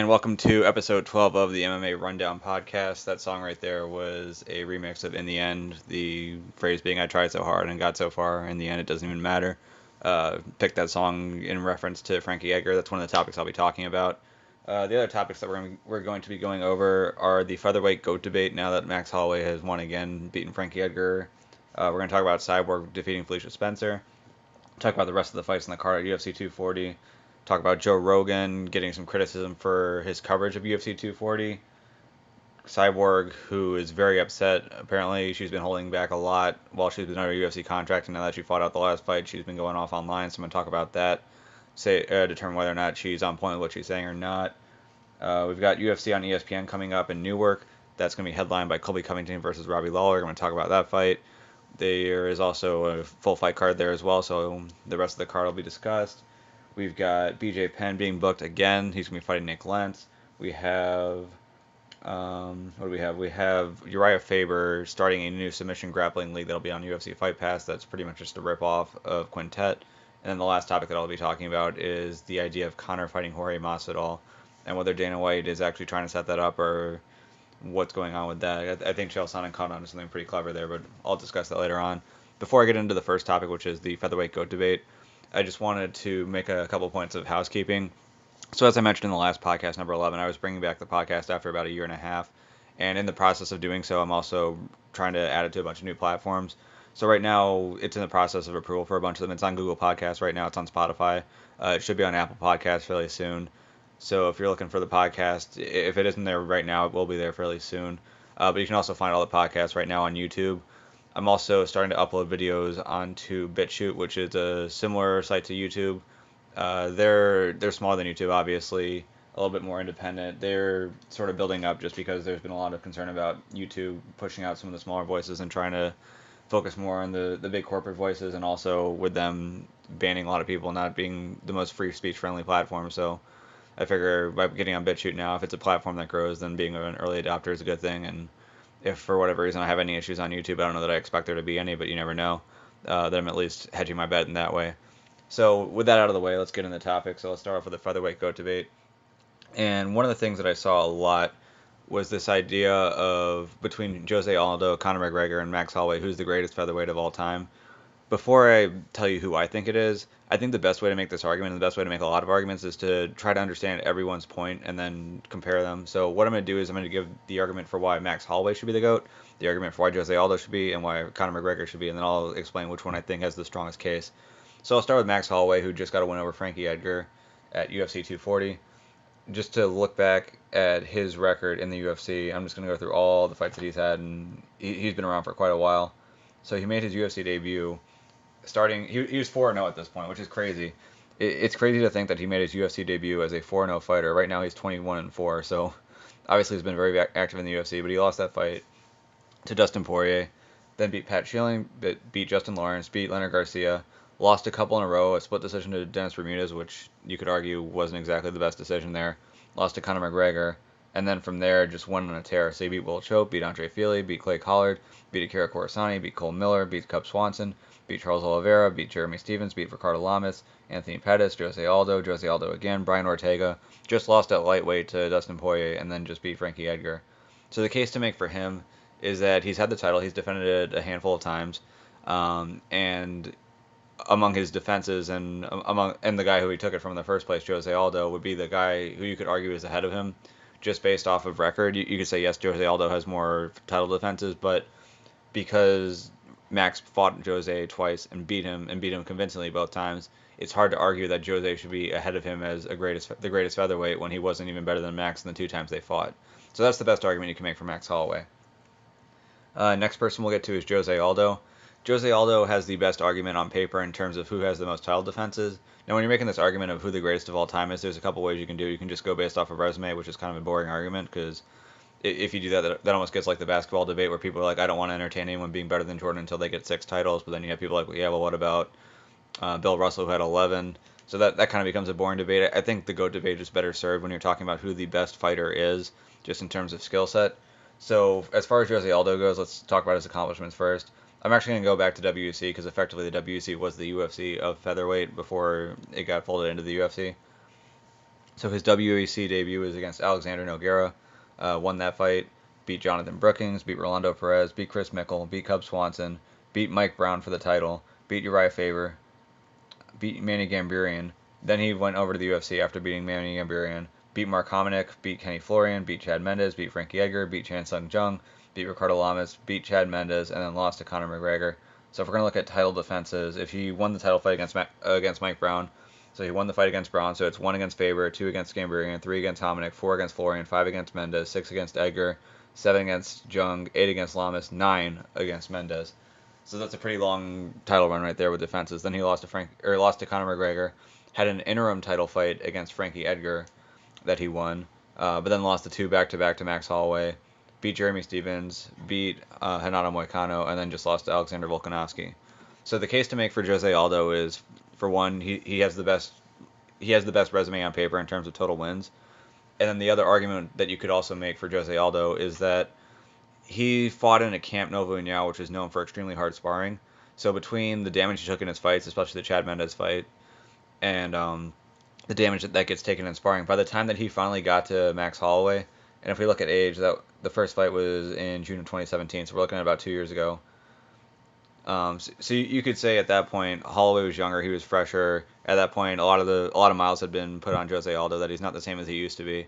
welcome to episode 12 of the MMA Rundown podcast. That song right there was a remix of In the End, the phrase being I tried so hard and got so far, in the end it doesn't even matter. Picked that song in reference to Frankie Edgar. That's one of the topics I'll be talking about. The other topics that we're going to be going over are the Featherweight GOAT debate now that Max Holloway has won again, beaten Frankie Edgar. We're going to talk about Cyborg defeating Felicia Spencer. Talk about the rest of the fights in the card at UFC 240. Talk about Joe Rogan getting some criticism for his coverage of UFC 240. Cyborg, who is very upset. Apparently, she's been holding back a lot while she's been under UFC contract, and now that she fought out the last fight, she's been going off online. So I'm going to talk about that. Determine whether or not she's on point with what she's saying or not. We've got UFC on ESPN coming up in Newark. That's going to be headlined by Colby Covington versus Robbie Lawler. I'm going to talk about that fight. There is also a full fight card there as well, so the rest of the card will be discussed. We've got BJ Penn being booked again. He's going to be fighting Nik Lentz. We have, what do we have? We have Urijah Faber starting a new submission grappling league that'll be on UFC Fight Pass. That's pretty much just a ripoff of Quintet. And then the last topic that I'll be talking about is the idea of Conor fighting Jorge Masvidal and whether Dana White is actually trying to set that up or what's going on with that. I think Chael Sonnen caught on to something pretty clever there, but I'll discuss that later on. Before I get into the first topic, which is the Featherweight GOAT debate, I just wanted to make a couple points of housekeeping. So as I mentioned in the last podcast, number 11, I was bringing back the podcast after about a year and a half. And in the process of doing so, I'm also trying to add it to a bunch of new platforms. So right now, it's in the process of approval for a bunch of them. It's on Google Podcasts right now. It's on Spotify. It should be on Apple Podcasts fairly soon. So if you're looking for the podcast, if it isn't there right now, it will be there fairly soon. But you can also find all the podcasts right now on YouTube. I'm also starting to upload videos onto BitChute, which is a similar site to YouTube. They're smaller than YouTube, obviously, a little bit more independent. They're sort of building up just because there's been a lot of concern about YouTube pushing out some of the smaller voices and trying to focus more on the big corporate voices, and also with them banning a lot of people, not being the most free speech friendly platform. So I figure by getting on BitChute now, if it's a platform that grows, then being an early adopter is a good thing. And if for whatever reason I have any issues on YouTube, I don't know that I expect there to be any, but you never know. That I'm at least hedging my bet in that way. So with that out of the way, let's get into the topic. So let's start off with the Featherweight GOAT debate. And one of the things that I saw a lot was this idea of between Jose Aldo, Conor McGregor, and Max Holloway, who's the greatest featherweight of all time. Before I tell you who I think it is, I think the best way to make this argument, and the best way to make a lot of arguments, is to try to understand everyone's point and then compare them. So what I'm going to do is I'm going to give the argument for why Max Holloway should be the GOAT, the argument for why Jose Aldo should be, and why Conor McGregor should be, and then I'll explain which one I think has the strongest case. So I'll start with Max Holloway, who just got a win over Frankie Edgar at UFC 240. Just to look back at his record in the UFC, I'm just going to go through all the fights that he's had, and he's been around for quite a while. So he made his UFC debut he was 4-0 at this point, which is crazy. It's crazy to think that he made his UFC debut as a 4-0 fighter. Right now he's 21-4, so obviously he's been very active in the UFC, but he lost that fight to Dustin Poirier, then beat Pat Schilling, beat Justin Lawrence, beat Leonard Garcia, lost a couple in a row, a split decision to Dennis Bermudez, which you could argue wasn't exactly the best decision there, lost to Conor McGregor, and then from there just went on a tear. So he beat Will Chope, beat Andre Fili, beat Clay Collard, beat Akira Corsani, beat Cole Miller, beat Cub Swanson, beat Charles Oliveira, beat Jeremy Stevens, beat Ricardo Lamas, Anthony Pettis, Jose Aldo again, Brian Ortega, just lost at lightweight to Dustin Poirier, and then just beat Frankie Edgar. So the case to make for him is that he's had the title, he's defended it a handful of times, and among his defenses and the guy who he took it from in the first place, Jose Aldo, would be the guy who you could argue is ahead of him, just based off of record. You could say yes, Jose Aldo has more title defenses, but because Max fought Jose twice and beat him convincingly both times, it's hard to argue that Jose should be ahead of him as the greatest featherweight when he wasn't even better than Max in the two times they fought. So that's the best argument you can make for Max Holloway. Next person we'll get to is Jose Aldo. Jose Aldo has the best argument on paper in terms of who has the most title defenses. Now, when you're making this argument of who the greatest of all time is, there's a couple ways you can do it. You can just go based off of resume, which is kind of a boring argument, because if you do that, that almost gets like the basketball debate where people are like, I don't want to entertain anyone being better than Jordan until they get 6 titles. But then you have people like, well, yeah, well, what about Bill Russell, who had 11? So that kind of becomes a boring debate. I think the GOAT debate is better served when you're talking about who the best fighter is, just in terms of skill set. So as far as Jose Aldo goes, let's talk about his accomplishments first. I'm actually going to go back to WC because effectively the WC was the UFC of featherweight before it got folded into the UFC. So his WEC debut was against Alexander Nogueira, won that fight, beat Jonathan Brookings, beat Rolando Perez, beat Chris Mickle, beat Cub Swanson, beat Mike Brown for the title, beat Urijah Faber, beat Manny Gambirian. Then he went over to the UFC after beating Manny Gambirian, beat Mark Hominick, beat Kenny Florian, beat Chad Mendes, beat Frankie Edgar, beat Chan Sung Jung, beat Ricardo Lamas, beat Chad Mendes, and then lost to Conor McGregor. So if we're going to look at title defenses, if he won the title fight against Mike Brown, so he won the fight against Brown, so it's 1 against Faber, 2 against Gambirian, 3 against Hominick, 4 against Florian, 5 against Mendes, 6 against Edgar, 7 against Jung, 8 against Lamas, 9 against Mendes. So that's a pretty long title run right there with defenses. Then he lost to Conor McGregor, had an interim title fight against Frankie Edgar that he won, but then lost the 2 back-to-back to Max Holloway, beat Jeremy Stevens, beat Renato Moicano, and then just lost to Alexander Volkanovski. So the case to make for Jose Aldo is, for one, he has the best resume on paper in terms of total wins, and then the other argument that you could also make for Jose Aldo is that he fought in a Camp Novo União, which is known for extremely hard sparring. So between the damage he took in his fights, especially the Chad Mendes fight, and the damage that gets taken in sparring, by the time that he finally got to Max Holloway, and if we look at age, that the first fight was in June of 2017, so we're looking at about 2 years ago. So you could say at that point Holloway was younger, he was fresher. At that point, a lot of miles had been put on Jose Aldo, that he's not the same as he used to be.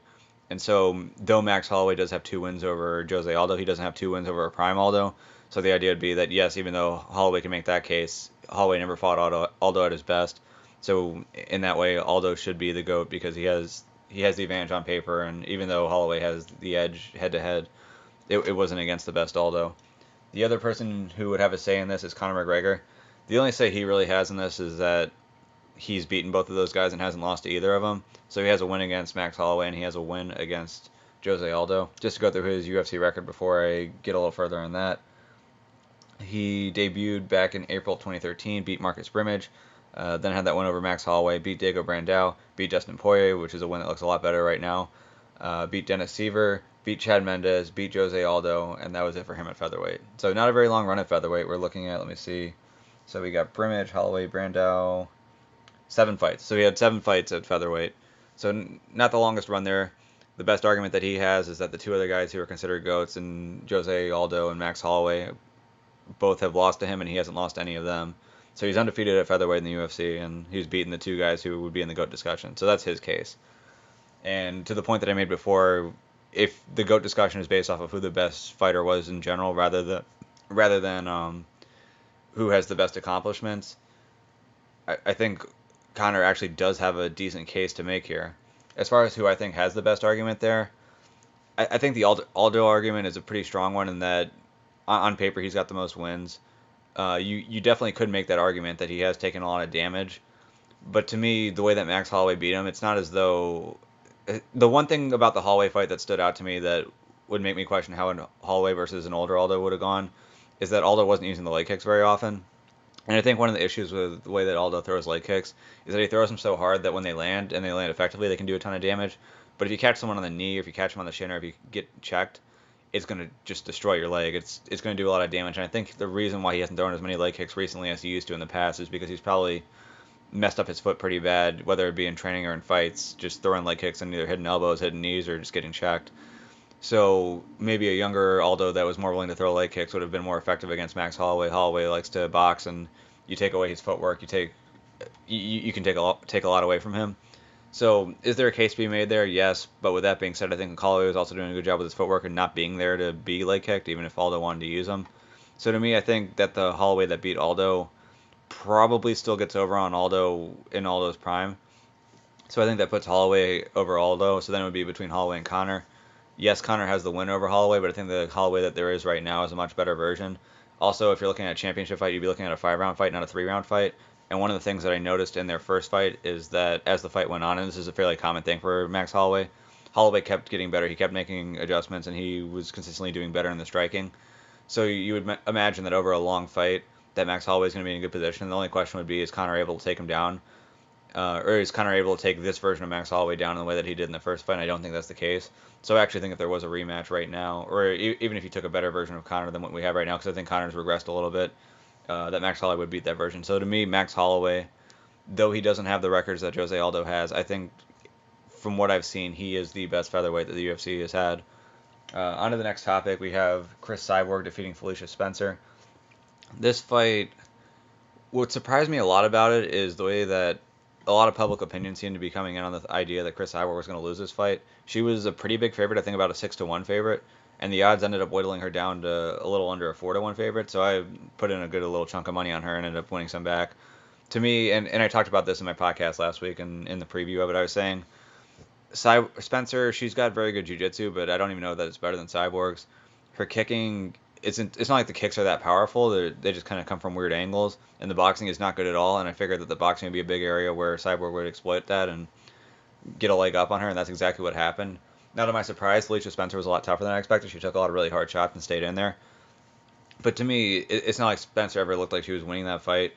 And so, though Max Holloway does have 2 wins over Jose Aldo, he doesn't have 2 wins over a prime Aldo. So the idea would be that, yes, even though Holloway can make that case, Holloway never fought Aldo at his best. So in that way, Aldo should be the GOAT because he has the advantage on paper, and even though Holloway has the edge head-to-head, it wasn't against the best Aldo. The other person who would have a say in this is Conor McGregor. The only say he really has in this is that he's beaten both of those guys and hasn't lost to either of them. So he has a win against Max Holloway and he has a win against Jose Aldo. Just to go through his UFC record before I get a little further on that. He debuted back in April 2013, beat Marcus Brimage, then had that win over Max Holloway, beat Diego Brandao, beat Dustin Poirier, which is a win that looks a lot better right now, beat Dennis Seaver, beat Chad Mendes, beat Jose Aldo, and that was it for him at featherweight. So not a very long run at featherweight. We're looking at, let me see. So we got Brimage, Holloway, Brandao, 7 fights. So he had 7 fights at featherweight. So not the longest run there. The best argument that he has is that the 2 other guys who are considered GOATs, and Jose Aldo and Max Holloway, both have lost to him, and he hasn't lost to any of them. So he's undefeated at featherweight in the UFC, and he's beaten the 2 guys who would be in the GOAT discussion. So that's his case. And to the point that I made before, if the GOAT discussion is based off of who the best fighter was in general, rather than who has the best accomplishments, I think Conor actually does have a decent case to make here. As far as who I think has the best argument there, I think the Aldo argument is a pretty strong one in that on paper he's got the most wins. You definitely could make that argument that he has taken a lot of damage. But to me, the way that Max Holloway beat him, it's not as though... The one thing about the Holloway fight that stood out to me that would make me question how a Holloway versus an older Aldo would have gone is that Aldo wasn't using the leg kicks very often. And I think one of the issues with the way that Aldo throws leg kicks is that he throws them so hard that when they land, and they land effectively, they can do a ton of damage. But if you catch someone on the knee, or if you catch them on the shin, or if you get checked, it's going to just destroy your leg. It's going to do a lot of damage. And I think the reason why he hasn't thrown as many leg kicks recently as he used to in the past is because he's probably messed up his foot pretty bad, whether it be in training or in fights, just throwing leg kicks and either hitting elbows, hitting knees, or just getting checked. So maybe a younger Aldo that was more willing to throw leg kicks would have been more effective against Max Holloway. Holloway likes to box, and you take away his footwork, you can take a lot away from him. So is there a case to be made there? Yes, but with that being said, I think Holloway was also doing a good job with his footwork and not being there to be leg kicked, even if Aldo wanted to use them. So to me, I think that the Holloway that beat Aldo probably still gets over on Aldo in Aldo's prime. So I think that puts Holloway over Aldo. So then it would be between Holloway and Conor. Yes, Conor has the win over Holloway, but I think the Holloway that there is right now is a much better version. Also, if you're looking at a championship fight, you'd be looking at a 5-round fight, not a 3-round fight. And one of the things that I noticed in their first fight is that as the fight went on, and this is a fairly common thing for Max Holloway, Holloway kept getting better. He kept making adjustments, and he was consistently doing better in the striking. So you would imagine that over a long fight, that Max Holloway is going to be in a good position. The only question would be, is Conor able to take him down? Or is Conor able to take this version of Max Holloway down in the way that he did in the first fight? And I don't think that's the case. So I actually think if there was a rematch right now, or even if you took a better version of Conor than what we have right now, because I think Conor's regressed a little bit, that Max Holloway would beat that version. So to me, Max Holloway, though he doesn't have the records that Jose Aldo has, I think from what I've seen, he is the best featherweight that the UFC has had. On to the next topic, we have Cris Cyborg defeating Felicia Spencer. This fight, what surprised me a lot about it is the way that a lot of public opinion seemed to be coming in on the idea that Cris Cyborg was going to lose this fight. She was a pretty big favorite, I think about a 6-1 favorite, and the odds ended up whittling her down to a little under a 4-1 favorite. So I put in a good little chunk of money on her and ended up winning some back. To me, and I talked about this in my podcast last week and in the preview of it, I was saying Spencer, she's got very good jiu-jitsu, but I don't even know that it's better than Cyborg's. Her kicking isn't. It's not like the kicks are that powerful. They just kind of come from weird angles, and the boxing is not good at all. And I figured that the boxing would be a big area where Cyborg would exploit that and get a leg up on her, and that's exactly what happened. Now, to my surprise, Felicia Spencer was a lot tougher than I expected. She took a lot of really hard shots and stayed in there. But to me, it's not like Spencer ever looked like she was winning that fight.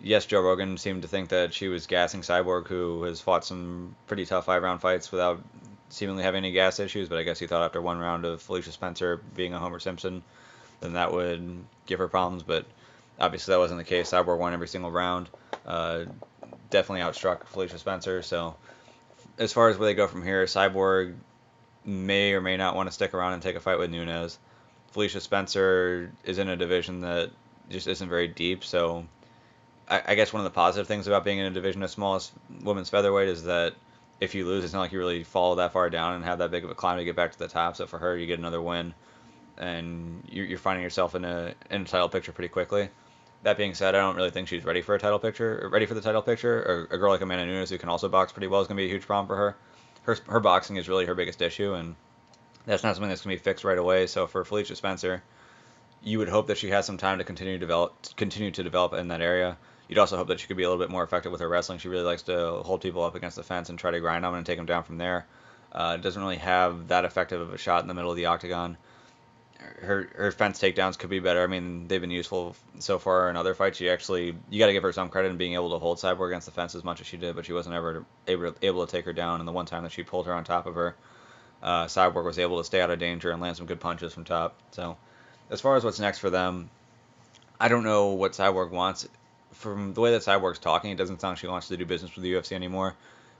Yes, Joe Rogan seemed to think that she was gassing Cyborg, who has fought some pretty tough 5-round fights without seemingly having any gas issues. But I guess he thought after one round of Felicia Spencer being a Homer Simpson, then that would give her problems. But obviously that wasn't the case. Cyborg won every single round. Definitely outstruck Felicia Spencer. So as far as where they go from here, Cyborg may or may not want to stick around and take a fight with Nunes. Felicia Spencer is in a division that just isn't very deep, so I guess one of the positive things about being in a division as small as women's featherweight is that if you lose, it's not like you really fall that far down and have that big of a climb to get back to the top. So for her, you get another win, and you're finding yourself in a title picture pretty quickly. That being said, I don't really think she's ready for a title picture, or ready for the title picture. Or a girl like Amanda Nunes who can also box pretty well is going to be a huge problem for her. Her boxing is really her biggest issue, and that's not something that's going to be fixed right away. So for Felicia Spencer, you would hope that she has some time to continue to develop in that area. You'd also hope that she could be a little bit more effective with her wrestling. She really likes to hold people up against the fence and try to grind them and take them down from there. Doesn't really have that effective of a shot in the middle of the octagon. Her fence takedowns could be better. I mean, they've been useful so far in other fights. You got to give her some credit in being able to hold Cyborg against the fence as much as she did, but she wasn't ever able to take her down. And the one time that she pulled her on top of her, Cyborg was able to stay out of danger and land some good punches from top. So as far as what's next for them, I don't know what Cyborg wants. From the way that Cyborg's talking, it doesn't sound like she wants to do business with the UFC anymore.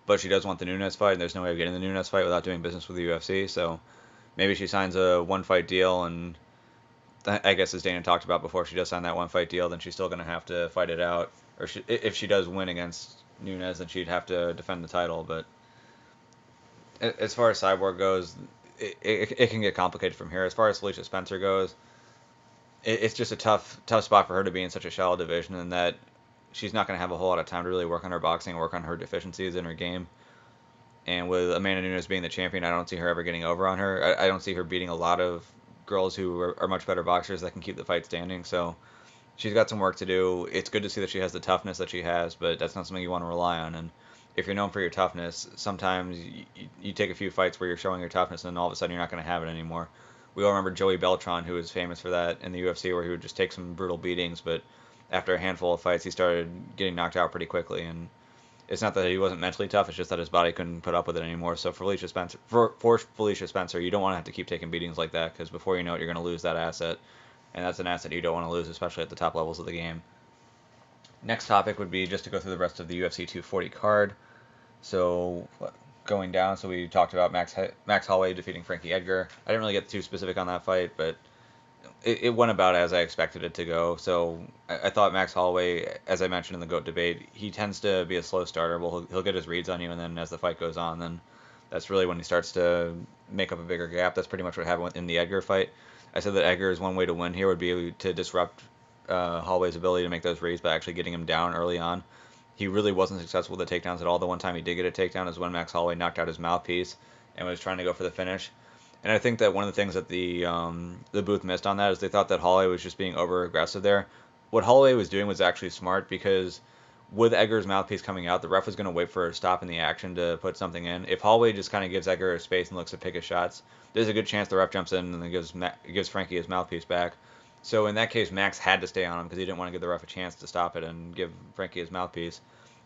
But she does want the Nunes fight, and there's no way of getting the Nunes fight without doing business with the UFC. So maybe she signs a one-fight deal, and I guess as Dana talked about before, if she does sign that one-fight deal, then she's still going to have to fight it out. Or if she does win against Nunes, then she'd have to defend the title. But as far as Cyborg goes, it can get complicated from here. As far as Felicia Spencer goes, it's just a tough spot for her to be in such a shallow division, and that she's not going to have a whole lot of time to really work on her boxing, work on her deficiencies in her game. And with Amanda Nunes being the champion, I don't see her ever getting over on her. I don't see her beating a lot of girls who are much better boxers that can keep the fight standing. So she's got some work to do. It's good to see that she has the toughness that she has, but that's not something you want to rely on. And if you're known for your toughness, sometimes you take a few fights where you're showing your toughness, and then all of a sudden you're not going to have it anymore. We all remember Joey Beltran, who was famous for that in the UFC, where he would just take some brutal beatings, but after a handful of fights, he started getting knocked out pretty quickly. And it's not that he wasn't mentally tough; it's just that his body couldn't put up with it anymore. So for Felicia Spencer, you don't want to have to keep taking beatings like that, because before you know it, you're going to lose that asset, and that's an asset you don't want to lose, especially at the top levels of the game. Next topic would be just to go through the rest of the UFC 240 card. So going down, so we talked about Max Holloway defeating Frankie Edgar. I didn't really get too specific on that fight, but it went about as I expected it to go. So I thought Max Holloway, as I mentioned in the GOAT debate, he tends to be a slow starter. Well, he'll get his reads on you, and then as the fight goes on, then that's really when he starts to make up a bigger gap. That's pretty much what happened in the Edgar fight. I said that Edgar's one way to win here would be to disrupt Holloway's ability to make those reads by actually getting him down early on. He really wasn't successful with the takedowns at all. The one time he did get a takedown is when Max Holloway knocked out his mouthpiece and was trying to go for the finish. And I think that one of the things that the booth missed on that is they thought that Holloway was just being over aggressive there. What Holloway was doing was actually smart, because with Edgar's mouthpiece coming out, the ref was going to wait for a stop in the action to put something in. If Holloway just kind of gives Edgar a space and looks to pick his shots, there's a good chance the ref jumps in and then gives Frankie his mouthpiece back. So in that case, Max had to stay on him because he didn't want to give the ref a chance to stop it and give Frankie his mouthpiece.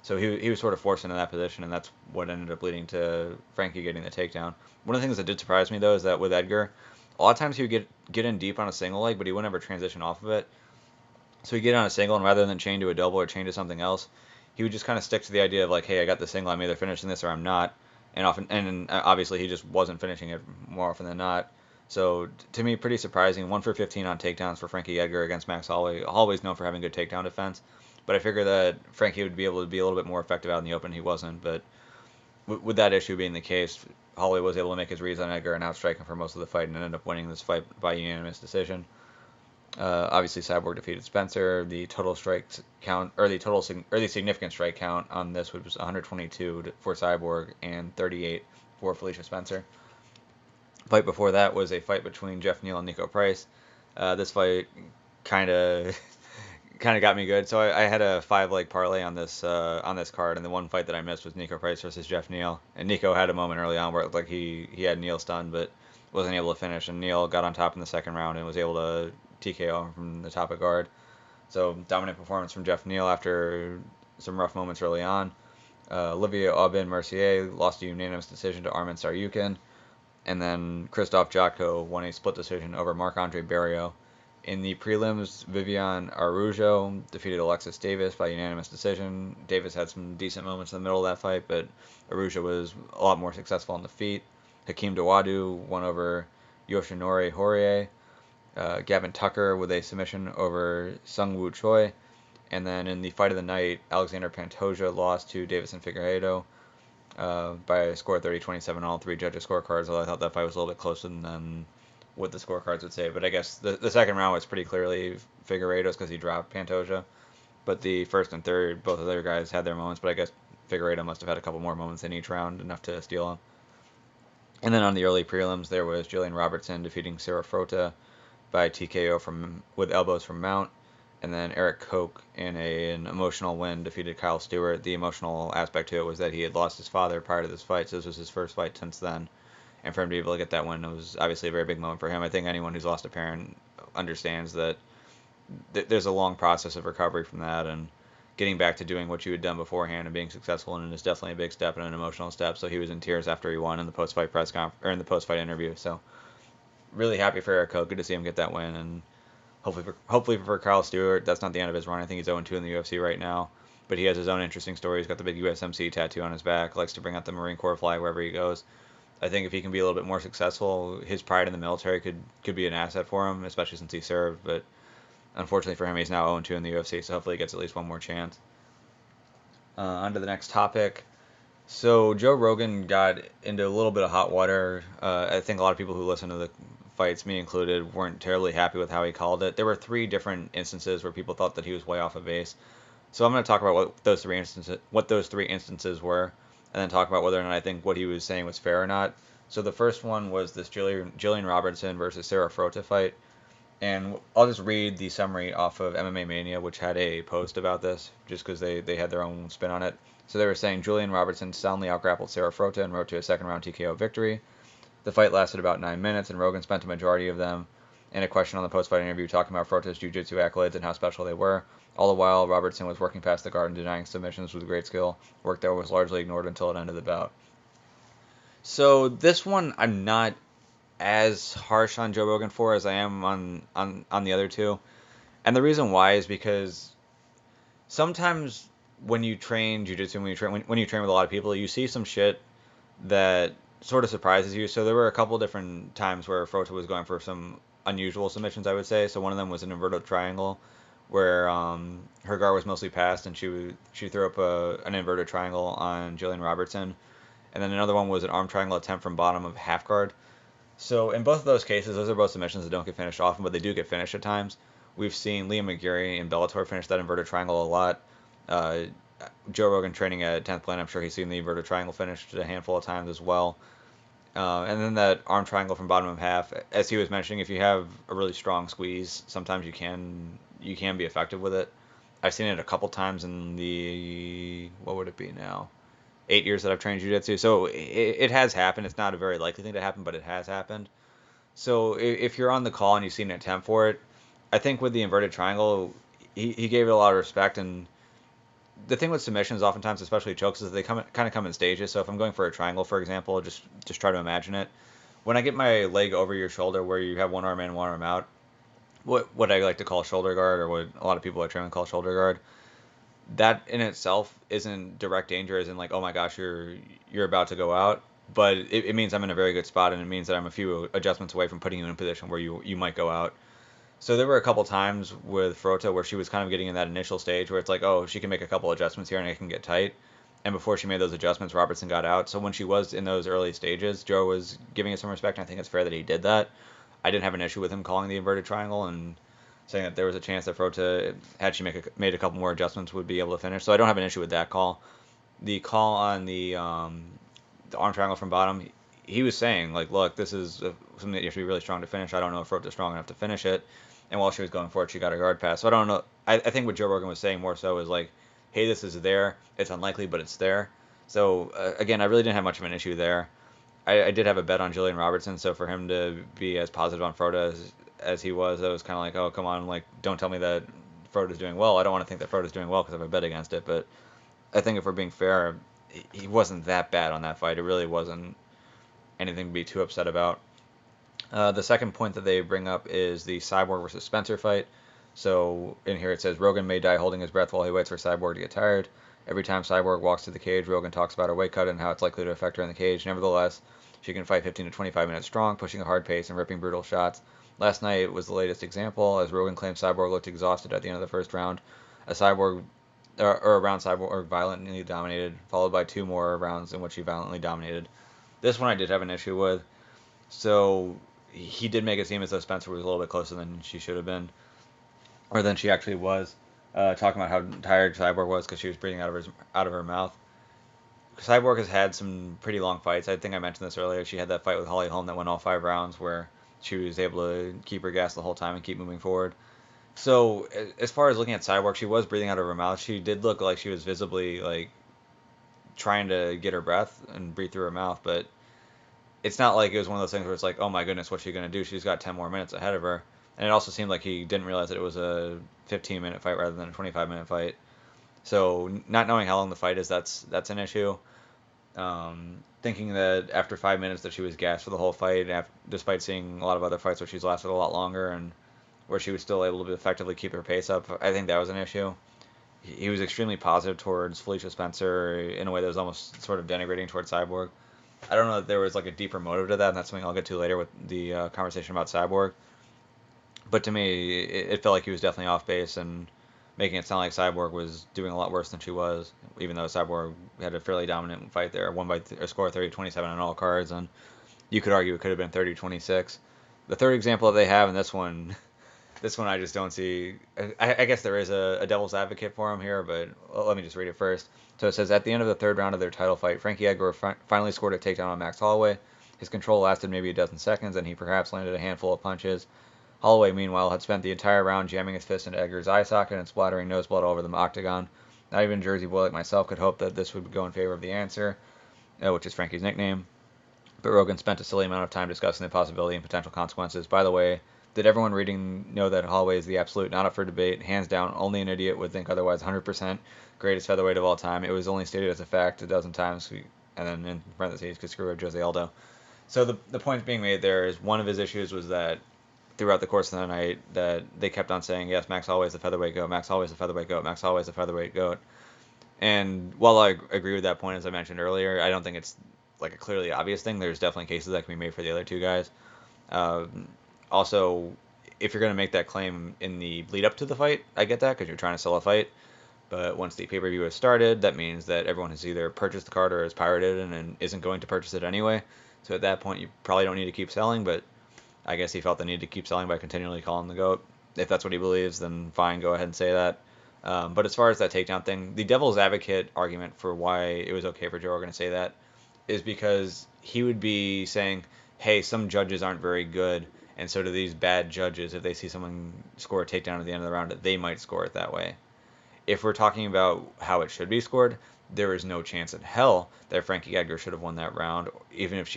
So he was sort of forced into that position, and that's what ended up leading to Frankie getting the takedown. One of the things that did surprise me, though, is that with Edgar, a lot of times he would get in deep on a single leg, but he wouldn't ever transition off of it. So he'd get on a single, and rather than chain to a double or chain to something else, he would just kind of stick to the idea of like, hey, I got the single, I'm either finishing this or I'm not. and obviously he just wasn't finishing it more often than not. So to me, pretty surprising. 1 for 15 on takedowns for Frankie Edgar against Max Holloway. Holloway's known for having good takedown defense, but I figured that Frankie would be able to be a little bit more effective out in the open. He wasn't, but with that issue being the case, Holloway was able to make his reads on Edgar and outstrike him for most of the fight and ended up winning this fight by unanimous decision. Obviously, Cyborg defeated Spencer. The total strike count, or the significant strike count on this was 122 for Cyborg and 38 for Felicia Spencer. Fight before that was a fight between Jeff Neal and Nico Price. This fight kind of kind of got me good. So I had a 5-leg parlay on this card, and the one fight that I missed was Nico Price versus Jeff Neal. And Nico had a moment early on where it looked like he had Neal stunned, but wasn't able to finish. And Neal got on top in the second round and was able to TKO him from the top of guard. So dominant performance from Jeff Neal after some rough moments early on. Olivier Aubin-Mercier lost a unanimous decision to Armin Saryukin. And then Krzysztof Jotko won a split decision over Marc-Andre Barrios. In the prelims, Viviane Araújo defeated Alexis Davis by unanimous decision. Davis had some decent moments in the middle of that fight, but Araújo was a lot more successful on the feet. Hakeem Dawodu won over Yoshinori Horie. Gavin Tucker with a submission over Sungwoo Choi. And then in the fight of the night, Alexander Pantoja lost to Davison Figueiredo by a score of 30-27 on all three judges' scorecards, although I thought that fight was a little bit closer than what the scorecards would say. But I guess the second round was pretty clearly Figueiredo's because he dropped Pantoja. But the first and third, both of their guys had their moments, but I guess Figueiredo must have had a couple more moments in each round, enough to steal him. And then on the early prelims, there was Jillian Robertson defeating Sarah Frota by TKO with elbows from Mount. And then Eric Koch, in an emotional win, defeated Kyle Stewart. The emotional aspect to it was that he had lost his father prior to this fight, so this was his first fight since then. And for him to be able to get that win, it was obviously a very big moment for him. I think anyone who's lost a parent understands that there's a long process of recovery from that, and getting back to doing what you had done beforehand and being successful in it is definitely a big step and an emotional step. So he was in tears after he won in the post-fight press conference or in the post-fight interview. So really happy for Eric Koch. Good to see him get that win, and hopefully for Kyle Stewart, that's not the end of his run. I think he's 0-2 in the UFC right now, but he has his own interesting story. He's got the big USMC tattoo on his back. Likes to bring out the Marine Corps flag wherever he goes. I think if he can be a little bit more successful, his pride in the military could be an asset for him, especially since he served. But unfortunately for him, he's now 0-2 in the UFC, so hopefully he gets at least one more chance. On to the next topic. So Joe Rogan got into a little bit of hot water. I think a lot of people who listen to the fights, me included, weren't terribly happy with how he called it. There were 3 different instances where people thought that he was way off of base. So I'm going to talk about what those three instances were, and then talk about whether or not I think what he was saying was fair or not. So the first one was this Jillian Robertson versus Sarah Frota fight. And I'll just read the summary off of MMA Mania, which had a post about this, just because they had their own spin on it. So they were saying Jillian Robertson soundly outgrappled Sarah Frota and rode to a second-round TKO victory. The fight lasted about 9 minutes, and Rogan spent a majority of them in a question on the post-fight interview talking about Frota's jiu-jitsu accolades and how special they were. All the while, Robertson was working past the guard and denying submissions with great skill, work that was largely ignored until it ended the bout. So this one, I'm not as harsh on Joe Rogan for as I am on the other two. And the reason why is because sometimes when you train jiu-jitsu, when you train with a lot of people, you see some shit that sort of surprises you. So there were a couple different times where Frota was going for some unusual submissions, I would say. So one of them was an inverted triangle where her guard was mostly passed, and she threw up an inverted triangle on Jillian Robertson. And then another one was an arm triangle attempt from bottom of half guard. So in both of those cases, those are both submissions that don't get finished often, but they do get finished at times. We've seen Liam McGarry in Bellator finish that inverted triangle a lot. Joe Rogan training at 10th Planet, I'm sure he's seen the inverted triangle finished a handful of times as well. And then that arm triangle from bottom of half, as he was mentioning, if you have a really strong squeeze, sometimes you can be effective with it. I've seen it a couple times in the, what would it be now, 8 years that I've trained jiu-jitsu. So it has happened. It's not a very likely thing to happen, but it has happened. So if you're on the call and you see an attempt for it, I think with the inverted triangle, he gave it a lot of respect. And the thing with submissions, oftentimes, especially chokes, is they kind of come in stages. So if I'm going for a triangle, for example, just try to imagine it. When I get my leg over your shoulder, where you have one arm in, one arm out, what I like to call shoulder guard, or what a lot of people at training call shoulder guard, that in itself isn't direct danger, as in like, oh my gosh, you're about to go out. but it means I'm in a very good spot, and it means that I'm a few adjustments away from putting you in a position where you might go out. So there were a couple times with Frota where she was kind of getting in that initial stage where it's like, oh, she can make a couple adjustments here and it can get tight. And before she made those adjustments, Robertson got out. So when she was in those early stages, Joe was giving it some respect, and I think it's fair that he did that. I didn't have an issue with him calling the inverted triangle and saying that there was a chance that Frota, had she made a couple more adjustments, would be able to finish. So I don't have an issue with that call. The call on the arm triangle from bottom, he was saying, like, look, this is something that you have to be really strong to finish. I don't know if Frota's strong enough to finish it. And while she was going for it, she got a guard pass. So I don't know. I think what Joe Rogan was saying more so is like, hey, this is there. It's unlikely, but it's there. So again, I really didn't have much of an issue there. I did have a bet on Julian Robertson, so for him to be as positive on Frota as he was, I was kind of like, oh, come on, like, don't tell me that Frota's doing well. I don't want to think that Frota's doing well because I have a bet against it, but I think if we're being fair, he wasn't that bad on that fight. It really wasn't anything to be too upset about. The second point that they bring up is the Cyborg versus Spencer fight. So in here it says Rogan may die holding his breath while he waits for Cyborg to get tired. Every time Cyborg walks to the cage, Rogan talks about her weight cut and how it's likely to affect her in the cage. Nevertheless, she can fight 15 to 25 minutes strong, pushing a hard pace and ripping brutal shots. Last night was the latest example, as Rogan claimed Cyborg looked exhausted at the end of the first round. A round Cyborg violently dominated, followed by two more rounds in which he violently dominated. This one I did have an issue with. So he did make it seem as though Spencer was a little bit closer than she should have been, or than she actually was. Talking about how tired Cyborg was because she was breathing out of her mouth. Cyborg has had some pretty long fights. I think I mentioned this earlier. She had that fight with Holly Holm that went all 5 rounds, where she was able to keep her gas the whole time and keep moving forward. So as far as looking at Cyborg, she was breathing out of her mouth. She did look like she was visibly like trying to get her breath and breathe through her mouth, but it's not like it was one of those things where it's like, oh my goodness, what's she gonna do? She's got 10 more minutes ahead of her. And it also seemed like he didn't realize that it was a 15-minute fight rather than a 25-minute fight. So not knowing how long the fight is, that's an issue. Thinking that after 5 minutes that she was gassed for the whole fight, despite seeing a lot of other fights where she's lasted a lot longer and where she was still able to effectively keep her pace up, I think that was an issue. He was extremely positive towards Felicia Spencer in a way that was almost sort of denigrating towards Cyborg. I don't know if there was like a deeper motive to that, and that's something I'll get to later with the conversation about Cyborg. But to me, it felt like he was definitely off base and making it sound like Cyborg was doing a lot worse than she was, even though Cyborg had a fairly dominant fight there, won by a score of 30-27 on all cards, and you could argue it could have been 30-26. The third example that they have in this one, this one I just don't see. I guess there is a devil's advocate for him here, but let me just read it first. So it says, at the end of the third round of their title fight, Frankie Edgar finally scored a takedown on Max Holloway. His control lasted maybe a dozen seconds, and he perhaps landed a handful of punches. Holloway, meanwhile, had spent the entire round jamming his fist into Edgar's eye socket and splattering nose blood all over the octagon. Not even Jersey boy like myself could hope that this would go in favor of the answer, which is Frankie's nickname. But Rogan spent a silly amount of time discussing the possibility and potential consequences. By the way, did everyone reading know that Holloway is the absolute, not up for debate, hands down, only an idiot would think otherwise, 100% greatest featherweight of all time? It was only stated as a fact a dozen times, and then in parentheses, could screw up Jose Aldo. So the point being made there is one of his issues was that throughout the course of the night that they kept on saying, yes, Max Holloway is the featherweight GOAT, Max Holloway is the featherweight GOAT, Max Holloway is the featherweight GOAT. And while I agree with that point, as I mentioned earlier, I don't think it's like a clearly obvious thing. There's definitely cases that can be made for the other two guys. Also, if you're going to make that claim in the lead up to the fight, I get that because you're trying to sell a fight. But once the pay-per-view has started, that means that everyone has either purchased the card or has pirated and isn't going to purchase it anyway. So at that point, you probably don't need to keep selling, but I guess he felt the need to keep selling by continually calling the GOAT. If that's what he believes, then fine, go ahead and say that. But as far as that takedown thing, the devil's advocate argument for why it was okay for Joe Rogan to say that is because he would be saying, hey, some judges aren't very good, and so do these bad judges. If they see someone score a takedown at the end of the round, they might score it that way. If we're talking about how it should be scored, there is no chance in hell that Frankie Edgar should have won that round, even if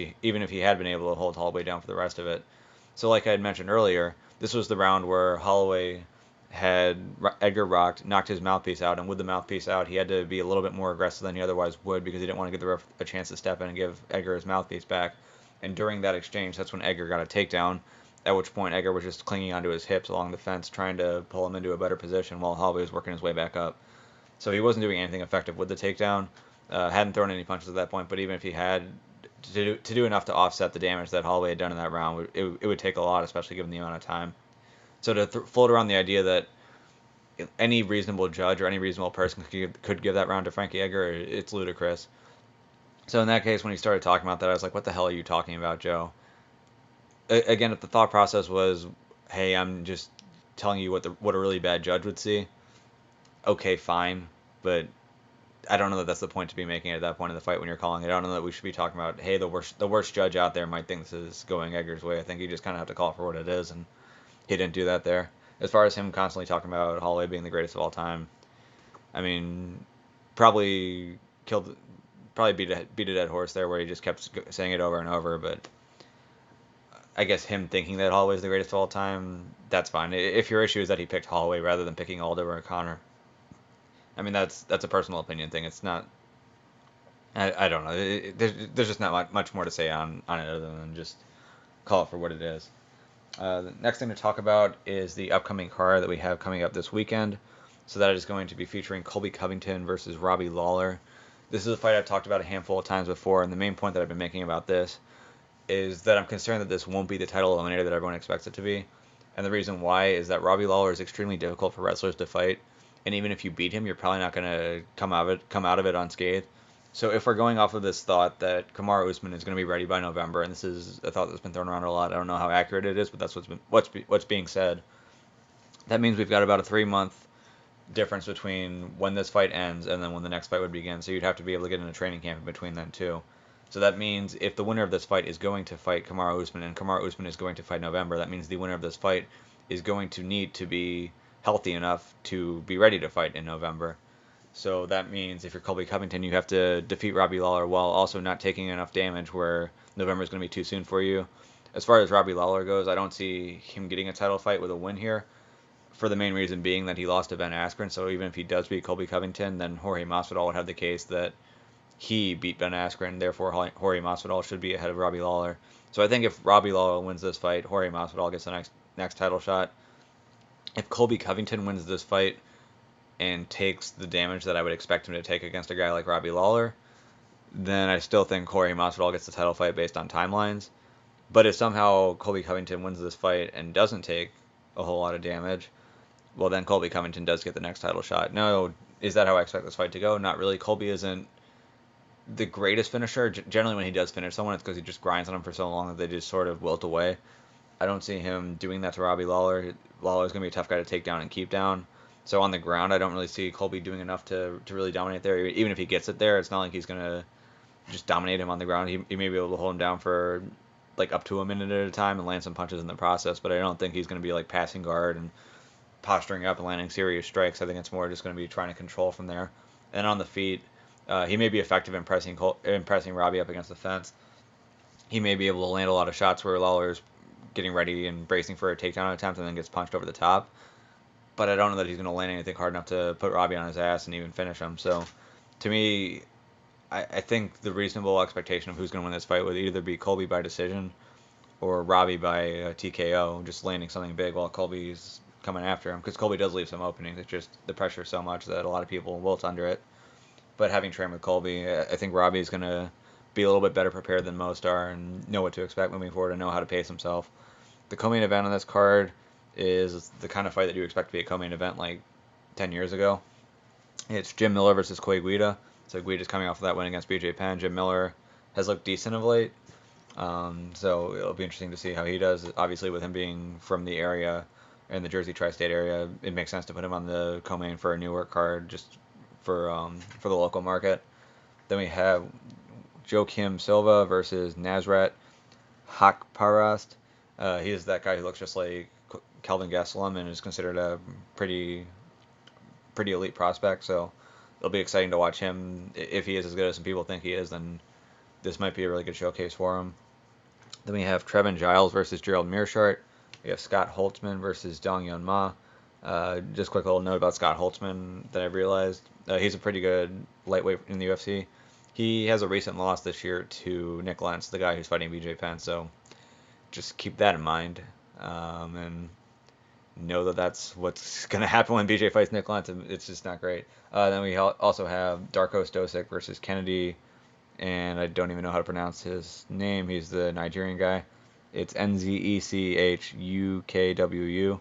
he had been able to hold Holloway down for the rest of it. So like I had mentioned earlier, this was the round where Holloway had Edgar rocked, knocked his mouthpiece out, and with the mouthpiece out, he had to be a little bit more aggressive than he otherwise would because he didn't want to give the ref a chance to step in and give Edgar his mouthpiece back. And during that exchange, that's when Edgar got a takedown, at which point Edgar was just clinging onto his hips along the fence, trying to pull him into a better position while Holloway was working his way back up. So he wasn't doing anything effective with the takedown. Hadn't thrown any punches at that point, but even if he had, to do enough to offset the damage that Holloway had done in that round, it would take a lot, especially given the amount of time. So to float around the idea that any reasonable judge or any reasonable person could give that round to Frankie Edgar, it's ludicrous. So in that case, when he started talking about that, I was like, what the hell are you talking about, Joe? Again, if the thought process was, hey, I'm just telling you what a really bad judge would see, okay, fine. But I don't know that that's the point to be making at that point in the fight when you're calling it. I don't know that we should be talking about, hey, the worst judge out there might think this is going Edgar's way. I think you just kind of have to call it for what it is, and he didn't do that there. As far as him constantly talking about Holloway being the greatest of all time, I mean, probably killed, probably beat a dead horse there where he just kept saying it over and over. But I guess him thinking that Holloway's the greatest of all time, that's fine. If your issue is that he picked Holloway rather than picking Aldo or Conor, I mean that's a personal opinion thing. It's not. I don't know. There's just not much more to say on it other than just call it for what it is. The next thing to talk about is the upcoming card that we have coming up this weekend. So that is going to be featuring Colby Covington versus Robbie Lawler. This is a fight I've talked about a handful of times before, and the main point that I've been making about this is that I'm concerned that this won't be the title eliminator that everyone expects it to be. And the reason why is that Robbie Lawler is extremely difficult for wrestlers to fight, and even if you beat him, you're probably not going to come out of it unscathed. So if we're going off of this thought that Kamaru Usman is going to be ready by November, and this is a thought that's been thrown around a lot, I don't know how accurate it is, but that's what's being said. That means we've got about a 3-month difference between when this fight ends and then when the next fight would begin. So you'd have to be able to get in a training camp in between then too. So that means if the winner of this fight is going to fight Kamaru Usman and Kamaru Usman is going to fight November, that means the winner of this fight is going to need to be healthy enough to be ready to fight in November. So that means if you're Colby Covington, you have to defeat Robbie Lawler while also not taking enough damage where November is going to be too soon for you. As far as Robbie Lawler goes, I don't see him getting a title fight with a win here, for the main reason being that he lost to Ben Askren. So even if he does beat Colby Covington, then Jorge Masvidal would have the case that he beat Ben Askren, therefore Jorge Masvidal should be ahead of Robbie Lawler. So I think if Robbie Lawler wins this fight, Jorge Masvidal gets the next title shot. If Colby Covington wins this fight and takes the damage that I would expect him to take against a guy like Robbie Lawler, then I still think Jorge Masvidal gets the title fight based on timelines. But if somehow Colby Covington wins this fight and doesn't take a whole lot of damage, well, then Colby Covington does get the next title shot. Now, is that how I expect this fight to go? Not really. Colby isn't the greatest finisher. Generally, when he does finish someone, it's because he just grinds on them for so long that they just sort of wilt away. I don't see him doing that to Robbie Lawler. Lawler's going to be a tough guy to take down and keep down. So on the ground, I don't really see Colby doing enough to really dominate there. Even if he gets it there, it's not like he's going to just dominate him on the ground. He may be able to hold him down for like up to a minute at a time and land some punches in the process, but I don't think he's going to be like passing guard and posturing up and landing serious strikes. I think it's more just going to be trying to control from there. And on the feet, he may be effective in pressing Robbie up against the fence. He may be able to land a lot of shots where Lawler's getting ready and bracing for a takedown attempt and then gets punched over the top. But I don't know that he's going to land anything hard enough to put Robbie on his ass and even finish him. So to me, I think the reasonable expectation of who's going to win this fight would either be Colby by decision or Robbie by TKO, just landing something big while Colby's coming after him. Because Colby does leave some openings. It's just the pressure so much that a lot of people wilt under it. But having trained with Colby, I think Robbie's going to be a little bit better prepared than most are and know what to expect moving forward and know how to pace himself. The co-main event on this card is the kind of fight that you expect to be a co-main event like 10 years ago. It's Jim Miller versus Clay Guida. So Guida's coming off of that win against BJ Penn. Jim Miller has looked decent of late. So it'll be interesting to see how he does. Obviously, with him being from the area, in the Jersey tri-state area, it makes sense to put him on the co-main for a Newark card just for the local market. Then we have Joaquim Silva versus Nasrat Haqparast. He is that guy who looks just like Kelvin Gastelum and is considered a pretty elite prospect. So it'll be exciting to watch him. If he is as good as some people think he is, then this might be a really good showcase for him. Then we have Trevin Giles versus Gerald Mearshart. We have Scott Holtzman versus Dong Yun Ma. Just a quick little note about Scott Holtzman that I realized. He's a pretty good lightweight in the UFC. He has a recent loss this year to Nik Lentz, the guy who's fighting BJ Penn. So just keep that in mind. And know that that's what's going to happen when BJ fights Nik Lentz. It's just not great. Then we also have Darko Stosic versus Kennedy and I don't even know how to pronounce his name. He's the Nigerian guy. It's Nzechukwu.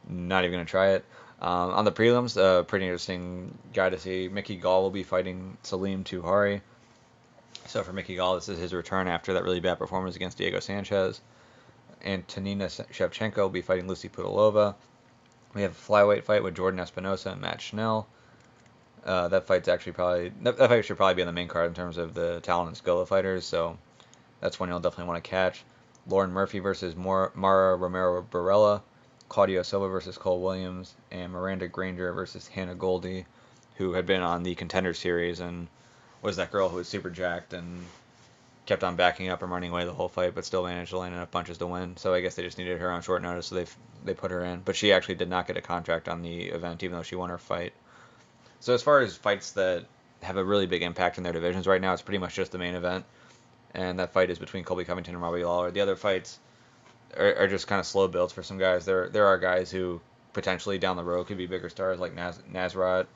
Not even going to try it. On the prelims, pretty interesting guy to see. Mickey Gall will be fighting Salim Touhari. So for Mickey Gall, this is his return after that really bad performance against Diego Sanchez. Antonina Shevchenko will be fighting Lucy Pudilova. We have a flyweight fight with Jordan Espinosa and Matt Schnell. That fight should probably be on the main card in terms of the talent and skill of fighters. So that's one you'll definitely want to catch. Lauren Murphy versus Mara Romero Barella. Claudio Silva versus Cole Williams, and Miranda Granger versus Hannah Goldie, who had been on the Contender Series and was that girl who was super jacked and kept on backing up and running away the whole fight, but still managed to land enough punches to win. So I guess they just needed her on short notice, so they put her in. But she actually did not get a contract on the event, even though she won her fight. So as far as fights that have a really big impact in their divisions right now, it's pretty much just the main event, and that fight is between Colby Covington and Robbie Lawler. The other fights are just kind of slow builds for some guys. There are guys who potentially down the road could be bigger stars, like Nasrat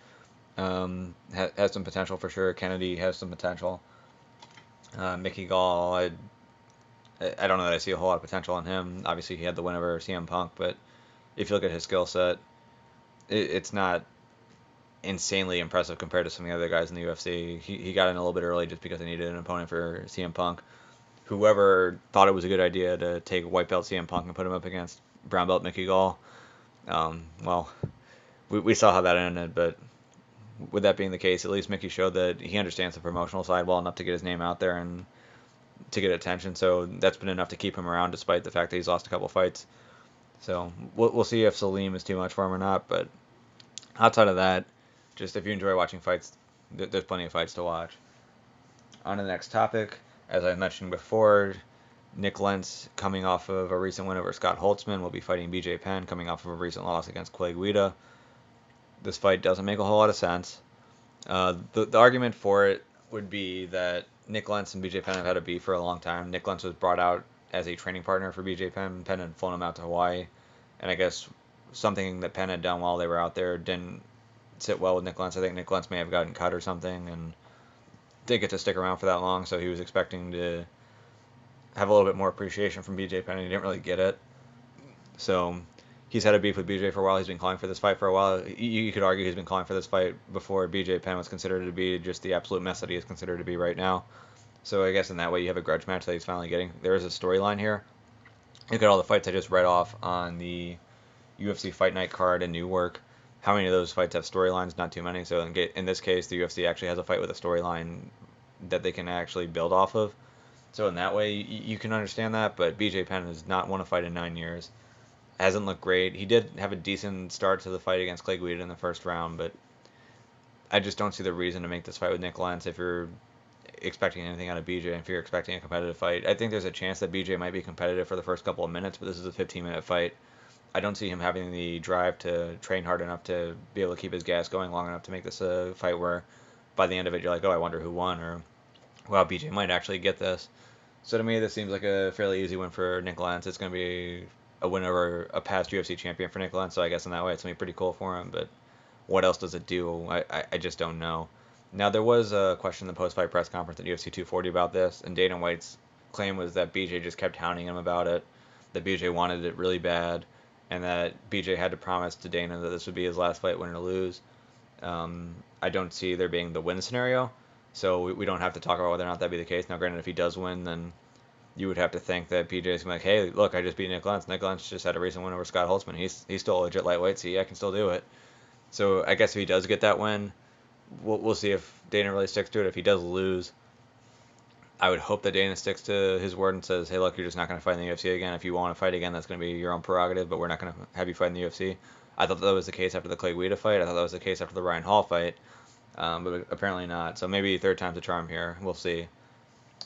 has some potential for sure. Kennedy has some potential. Mickey Gall, I don't know that I see a whole lot of potential in him. Obviously, he had the win over CM Punk, but if you look at his skill set, it's not insanely impressive compared to some of the other guys in the UFC. He got in a little bit early just because they needed an opponent for CM Punk. Whoever thought it was a good idea to take white belt CM Punk and put him up against brown belt Mickey Gall, well, we saw how that ended. But with that being the case, at least Mickey showed that he understands the promotional side well enough to get his name out there and to get attention. So that's been enough to keep him around, despite the fact that he's lost a couple fights. So we'll see if Salim is too much for him or not. But outside of that, just if you enjoy watching fights, there's plenty of fights to watch. On to the next topic. As I mentioned before, Nik Lentz, coming off of a recent win over Scott Holtzman, will be fighting BJ Penn, coming off of a recent loss against Clay Guida. This fight doesn't make a whole lot of sense. The argument for it would be that Nik Lentz and BJ Penn have had a beef for a long time. Nik Lentz was brought out as a training partner for BJ Penn. Penn had flown him out to Hawaii, and I guess something that Penn had done while they were out there didn't sit well with Nik Lentz. I think Nik Lentz may have gotten cut or something, and didn't get to stick around for that long, so he was expecting to have a little bit more appreciation from BJ Penn, and he didn't really get it. So he's had a beef with BJ for a while. He's been calling for this fight for a while. You could argue he's been calling for this fight before BJ Penn was considered to be just the absolute mess that he is considered to be right now. So I guess in that way you have a grudge match that he's finally getting. There is a storyline here. Look at all the fights I just read off on the UFC Fight Night card in Newark. How many of those fights have storylines? Not too many. So in this case, the UFC actually has a fight with a storyline that they can actually build off of. So in that way, you can understand that. But BJ Penn has not won a fight in 9 years. Hasn't looked great. He did have a decent start to the fight against Clay Guida in the first round, but I just don't see the reason to make this fight with Nik Lentz if you're expecting anything out of BJ, if you're expecting a competitive fight. I think there's a chance that BJ might be competitive for the first couple of minutes, but this is a 15-minute fight. I don't see him having the drive to train hard enough to be able to keep his gas going long enough to make this a fight where by the end of it you're like, oh, I wonder who won, or wow, BJ might actually get this. So to me, this seems like a fairly easy win for Nik Lentz. It's going to be a win over a past UFC champion for Nik Lentz, so I guess in that way it's going to be pretty cool for him, but what else does it do? I just don't know. Now, there was a question in the post-fight press conference at UFC 240 about this, and Dana White's claim was that BJ just kept hounding him about it, that BJ wanted it really bad, and that BJ had to promise to Dana that this would be his last fight, win or lose. I don't see there being the win scenario, so we don't have to talk about whether or not that'd be the case. Now, granted, if he does win, then you would have to think that BJ's like, hey, look, I just beat Nik Lentz. Nik Lentz just had a recent win over Scott Holtzman. He's still a legit lightweight, so yeah, I can still do it. So I guess if he does get that win, we'll see if Dana really sticks to it. If he does lose, I would hope that Dana sticks to his word and says, hey, look, you're just not going to fight in the UFC again. If you want to fight again, that's going to be your own prerogative, but we're not going to have you fight in the UFC. I thought that was the case after the Clay Guida fight. I thought that was the case after the Ryan Hall fight, but apparently not. So maybe third time's a charm here. We'll see.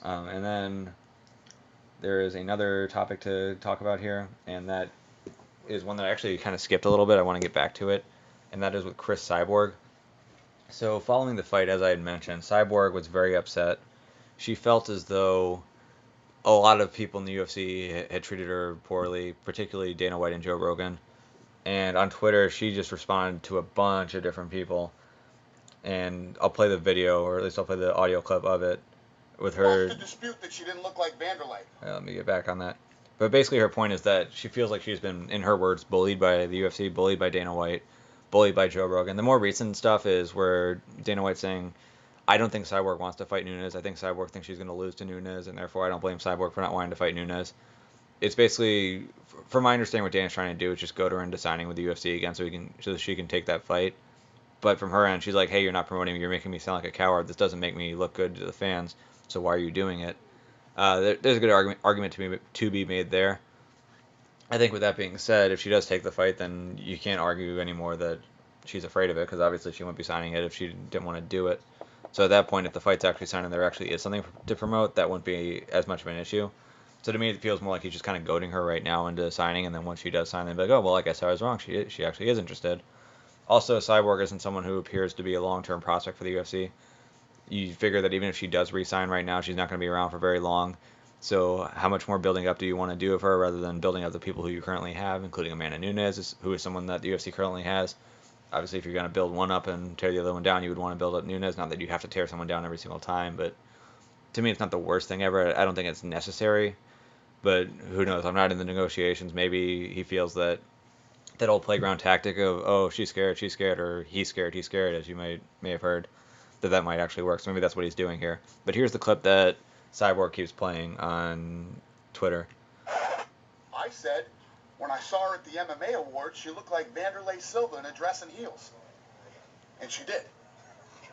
And then there is another topic to talk about here, and that is one that I actually kind of skipped a little bit. I want to get back to it, and that is with Cris Cyborg. So following the fight, as I had mentioned, Cyborg was very upset. She felt as though a lot of people in the UFC had treated her poorly, particularly Dana White and Joe Rogan. And on Twitter, she just responded to a bunch of different people. And I'll play the video, or at least I'll play the audio clip of it. with her. Wants to dispute that she didn't look like Vanderlei. Let me get back on that. But basically, her point is that she feels like she's been, in her words, bullied by the UFC, bullied by Dana White, bullied by Joe Rogan. The more recent stuff is where Dana White's saying, I don't think Cyborg wants to fight Nunes. I think Cyborg thinks she's going to lose to Nunes, and therefore I don't blame Cyborg for not wanting to fight Nunes. It's basically, from my understanding, what Dana's trying to do is just go to her into signing with the UFC again, so she can take that fight. But from her end, she's like, hey, you're not promoting me. You're making me sound like a coward. This doesn't make me look good to the fans. So why are you doing it? There's a good argument to be made there. I think with that being said, if she does take the fight, then you can't argue anymore that she's afraid of it, because obviously she wouldn't be signing it if she didn't want to do it. So at that point, if the fight's actually signed and there actually is something to promote, that wouldn't be as much of an issue. So to me, it feels more like he's just kind of goading her right now into signing, and then once she does sign, then be like, oh, well, I guess I was wrong. She actually is interested. Also, Cyborg isn't someone who appears to be a long-term prospect for the UFC. You figure that even if she does re-sign right now, she's not going to be around for very long. So how much more building up do you want to do of her rather than building up the people who you currently have, including Amanda Nunes, who is someone that the UFC currently has? Obviously, if you're going to build one up and tear the other one down, you would want to build up Nunes. Not that you have to tear someone down every single time, but to me, it's not the worst thing ever. I don't think it's necessary, but who knows? I'm not in the negotiations. Maybe he feels that old playground tactic of, oh, she's scared, or he's scared, as you may have heard, that might actually work. So maybe that's what he's doing here. But here's the clip that Cyborg keeps playing on Twitter. I said, when I saw her at the MMA Awards, she looked like Vanderlei Silva in a dress and heels. And she did.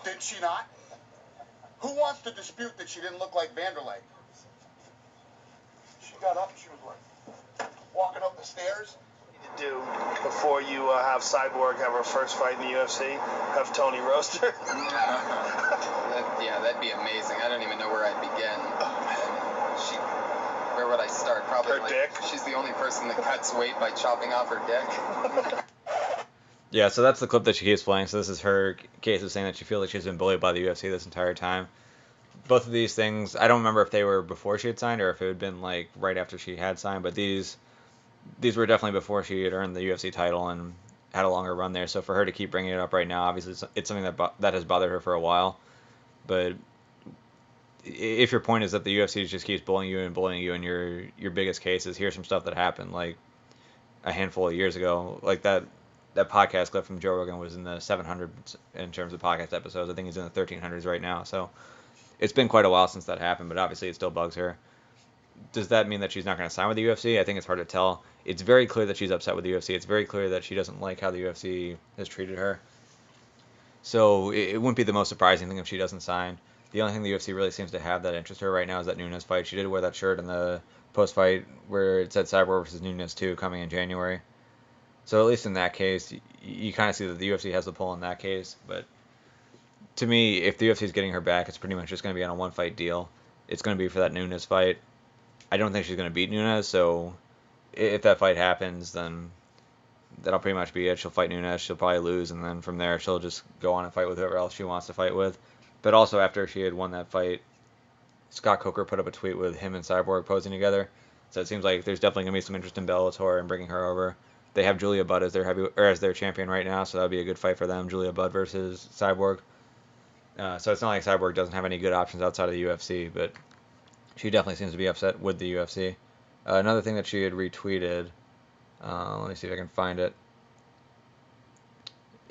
Did she not? Who wants to dispute that she didn't look like Vanderlei? She got up and she was like, walking up the stairs. Do before you have Cyborg have her first fight in the UFC, have Tony roast her. Yeah, that'd be amazing. I don't even know where I'd begin. Where would I start? Probably her dick. She's the only person that cuts weight by chopping off her dick. Yeah, so that's the clip that she keeps playing. So this is her case of saying that she feels like she's been bullied by the UFC this entire time. Both of these things, I don't remember if they were before she had signed or if it had been like right after she had signed, but these were definitely before she had earned the UFC title and had a longer run there. So for her to keep bringing it up right now, obviously it's something that has bothered her for a while. But if your point is that the UFC just keeps bullying you, and your biggest case is here's some stuff that happened like a handful of years ago, like that podcast clip from Joe Rogan was in the 700s in terms of podcast episodes. I think he's in the 1300s right now. So it's been quite a while since that happened, but obviously it still bugs her. Does that mean that she's not going to sign with the UFC? I think it's hard to tell. It's very clear that she's upset with the UFC. It's very clear that she doesn't like how the UFC has treated her. So it wouldn't be the most surprising thing if she doesn't sign. The only thing the UFC really seems to have that interests her right now is that Nunes fight. She did wear that shirt in the post-fight where it said Cyborg versus Nunes 2 coming in January. So at least in that case, you kind of see that the UFC has the pull in that case. But to me, if the UFC is getting her back, it's pretty much just going to be on a one-fight deal. It's going to be for that Nunes fight. I don't think she's going to beat Nunes, so if that fight happens, then that'll pretty much be it. She'll fight Nunes, she'll probably lose, and then from there she'll just go on and fight with whoever else she wants to fight with. But also after she had won that fight, Scott Coker put up a tweet with him and Cyborg posing together. So it seems like there's definitely going to be some interest in Bellator and bringing her over. They have Julia Budd as their champion right now, so that would be a good fight for them, Julia Budd versus Cyborg. So it's not like Cyborg doesn't have any good options outside of the UFC, but she definitely seems to be upset with the UFC. Another thing that she had retweeted, let me see if I can find it.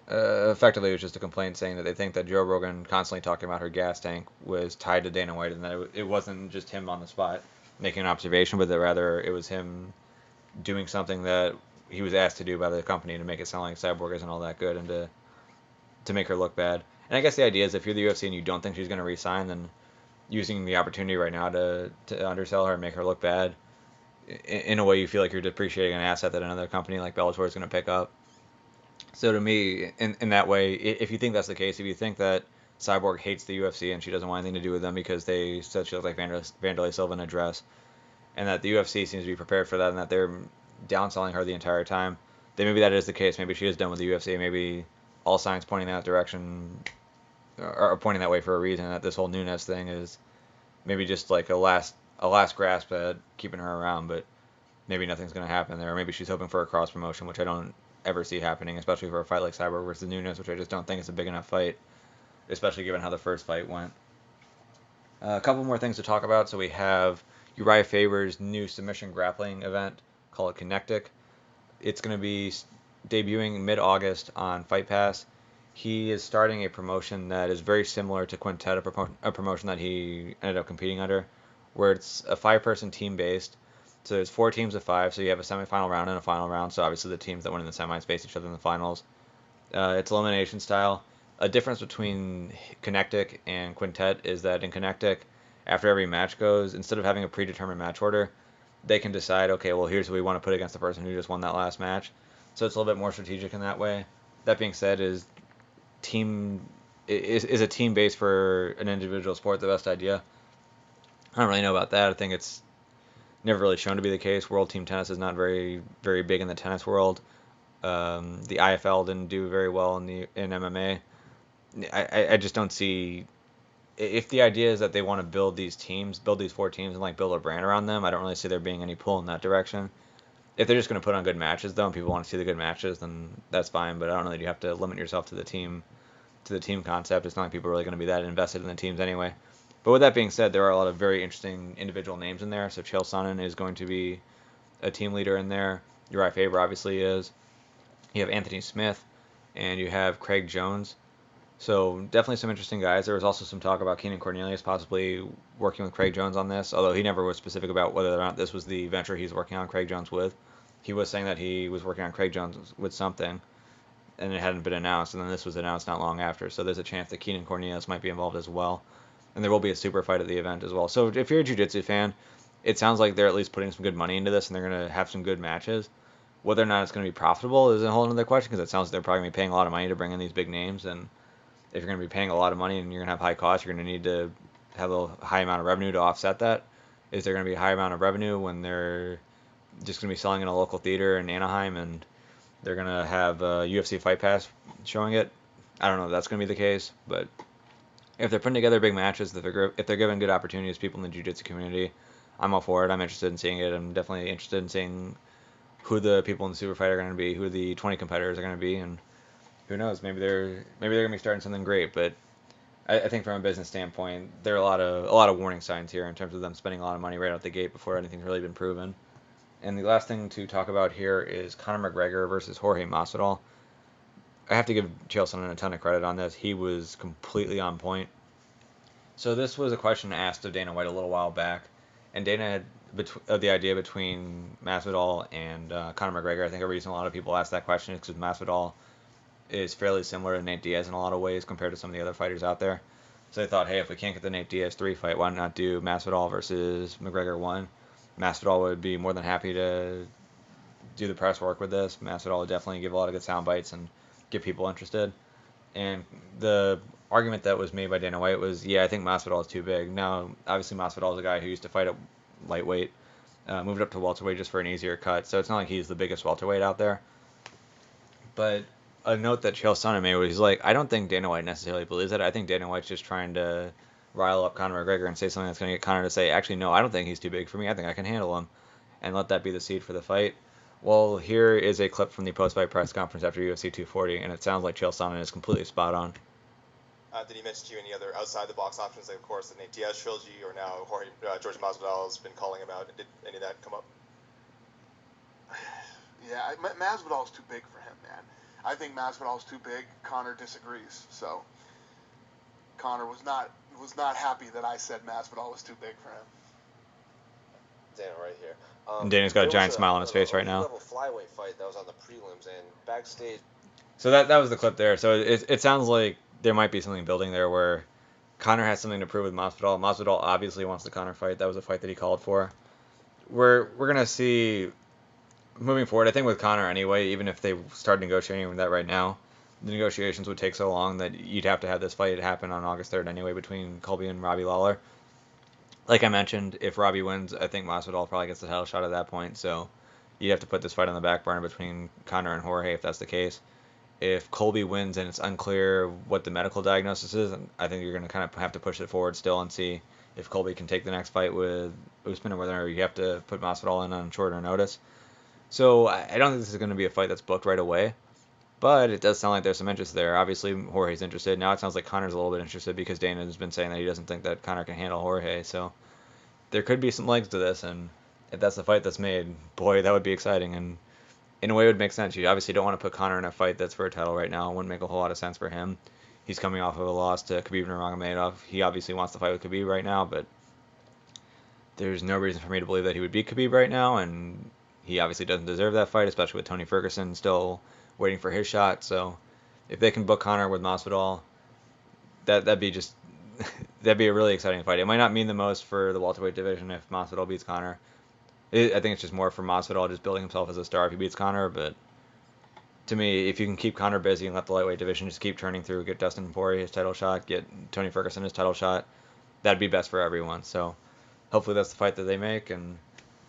Effectively, it was just a complaint saying that they think that Joe Rogan constantly talking about her gas tank was tied to Dana White, and that it wasn't just him on the spot making an observation, but that rather it was him doing something that he was asked to do by the company to make it sound like Cyborg isn't all that good and to make her look bad. And I guess the idea is if you're the UFC and you don't think she's going to re-sign, then using the opportunity right now to undersell her and make her look bad, in a way you feel like you're depreciating an asset that another company like Bellator is going to pick up. So to me, in that way, if you think that's the case, if you think that Cyborg hates the UFC and she doesn't want anything to do with them because they said she looks like Vanderlei Silva in a dress, and that the UFC seems to be prepared for that and that they're downselling her the entire time, then maybe that is the case. Maybe she is done with the UFC. Maybe all signs pointing that direction are pointing that way for a reason. That this whole Nunes thing is maybe just like a last grasp at keeping her around, but maybe nothing's going to happen there. Or maybe she's hoping for a cross promotion, which I don't ever see happening, especially for a fight like Cyborg versus Nunes, which I just don't think is a big enough fight, especially given how the first fight went. A couple more things to talk about. So we have Urijah Faber's new submission grappling event called Quintet. It's going to be debuting mid-August on Fight Pass. He is starting a promotion that is very similar to Quintet, a promotion that he ended up competing under, where it's a 5-person team based. So there's 4 teams of 5, so you have a semifinal round and a final round. So obviously the teams that win in the semis face each other in the finals. It's elimination style. A difference between Quintet and Quintet is that in Quintet, after every match goes, instead of having a predetermined match order, they can decide, okay, well, here's who we want to put against the person who just won that last match. So it's a little bit more strategic in that way. That being said, is a team base for an individual sport the best idea? I don't really know about that. I think it's never really shown to be the case. World team tennis is not very very big in the tennis world. The IFL didn't do very well in MMA. I just don't see, if the idea is that they want to build these 4 teams and like build a brand around them. I don't really see there being any pull in that direction. If they're just going to put on good matches though, and people want to see the good matches, then that's fine. But I don't know that you have to limit yourself to the team concept. It's not like people are really going to be that invested in the teams anyway. But with that being said, there are a lot of very interesting individual names in there. So Chael Sonnen is going to be a team leader in there. Urijah Faber obviously is. You have Anthony Smith, and you have Craig Jones. So definitely some interesting guys. There was also some talk about Keenan Cornelius possibly working with Craig Jones on this, although he never was specific about whether or not this was the venture he's working on Craig Jones with. He was saying that he was working on Craig Jones with something, and it hadn't been announced, and then this was announced not long after. So there's a chance that Keenan Cornelius might be involved as well. And there will be a super fight at the event as well. So if you're a jiu-jitsu fan, it sounds like they're at least putting some good money into this, and they're going to have some good matches. Whether or not it's going to be profitable is a whole other question, because it sounds like they're probably going to be paying a lot of money to bring in these big names, and if you're going to be paying a lot of money and you're going to have high costs, you're going to need to have a high amount of revenue to offset that. Is there going to be a high amount of revenue when they're just going to be selling in a local theater in Anaheim and they're going to have UFC Fight Pass showing it? I don't know if that's going to be the case, but if they're putting together big matches, if they're giving good opportunities to people in the jiu-jitsu community, I'm all for it. I'm interested in seeing it. I'm definitely interested in seeing who the people in the super fight are going to be, who the 20 competitors are going to be, and who knows, maybe they're going to be starting something great. But I think from a business standpoint, there are a lot of warning signs here in terms of them spending a lot of money right out the gate before anything's really been proven. And the last thing to talk about here is Conor McGregor versus Jorge Masvidal. I have to give Chael Sonnen a ton of credit on this. He was completely on point. So this was a question asked of Dana White a little while back, and Dana had the idea between Masvidal and Conor McGregor. I think the reason a lot of people ask that question is because Masvidal is fairly similar to Nate Diaz in a lot of ways compared to some of the other fighters out there. So they thought, hey, if we can't get the Nate Diaz 3 fight, why not do Masvidal versus McGregor 1? Masvidal would be more than happy to do the press work with this. Masvidal would definitely give a lot of good sound bites and get people interested. And the argument that was made by Dana White was, yeah, I think Masvidal is too big. Now, obviously Masvidal is a guy who used to fight at lightweight, moved up to welterweight just for an easier cut, so it's not like he's the biggest welterweight out there. But a note that Chael Sonnen made was, he's like, I don't think Dana White necessarily believes it. I think Dana White's just trying to rile up Conor McGregor and say something that's going to get Conor to say, actually, no, I don't think he's too big for me. I think I can handle him, and let that be the seed for the fight. Well, here is a clip from the post-fight press conference after UFC 240, and it sounds like Chael Sonnen is completely spot on. Did he mention to you any other outside-the-box options, like, of course, the Nate Diaz trilogy, or now Jorge Masvidal has been calling him out? Did any of that come up? Yeah, Masvidal's too big for him, man. I think Masvidal's too big. Conor disagrees. So Conor was not happy that I said Masvidal was too big for him. Dana right here. And Dana's got a giant smile on his face right now. Level flyweight fight that was on the prelims, and backstage. So that was the clip there. So it sounds like there might be something building there where Conor has something to prove with Masvidal. Masvidal obviously wants the Conor fight. That was a fight that he called for. We're gonna see moving forward. I think with Conor anyway, even if they start negotiating with that right now, the negotiations would take so long that you'd have to have this fight happen on August 3rd anyway between Colby and Robbie Lawler. Like I mentioned, if Robbie wins, I think Masvidal probably gets the title shot at that point. So you'd have to put this fight on the back burner between Conor and Jorge if that's the case. If Colby wins and it's unclear what the medical diagnosis is, I think you're going to kind of have to push it forward still and see if Colby can take the next fight with Usman, or whether you have to put Masvidal in on shorter notice. So I don't think this is going to be a fight that's booked right away. But it does sound like there's some interest there. Obviously, Jorge's interested. Now it sounds like Conor's a little bit interested because Dana has been saying that he doesn't think that Conor can handle Jorge. So there could be some legs to this, and if that's the fight that's made, boy, that would be exciting. And in a way, it would make sense. You obviously don't want to put Conor in a fight that's for a title right now. It wouldn't make a whole lot of sense for him. He's coming off of a loss to Khabib Nurmagomedov. He obviously wants to fight with Khabib right now, but there's no reason for me to believe that he would beat Khabib right now, and he obviously doesn't deserve that fight, especially with Tony Ferguson still waiting for his shot. So if they can book Conor with Masvidal, that'd be just that'd be a really exciting fight. It might not mean the most for the welterweight division if Masvidal beats Conor. I think it's just more for Masvidal just building himself as a star if he beats Conor. But to me, if you can keep Conor busy and let the lightweight division just keep turning through, get Dustin Poirier his title shot, get Tony Ferguson his title shot, that'd be best for everyone. So hopefully that's the fight that they make, and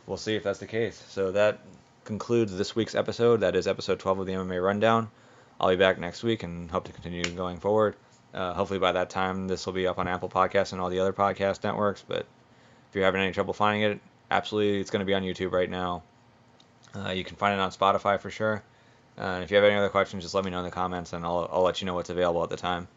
we'll see if that's the case. So that concludes this week's episode. That is episode 12 of the MMA Rundown. I'll be back next week and hope to continue going forward. Hopefully by that time this will be up on Apple Podcasts and all the other podcast networks. But if you're having any trouble finding it, absolutely it's going to be on YouTube right now. You can find it on Spotify for sure. And if you have any other questions, just let me know in the comments, and I'll let you know what's available at the time.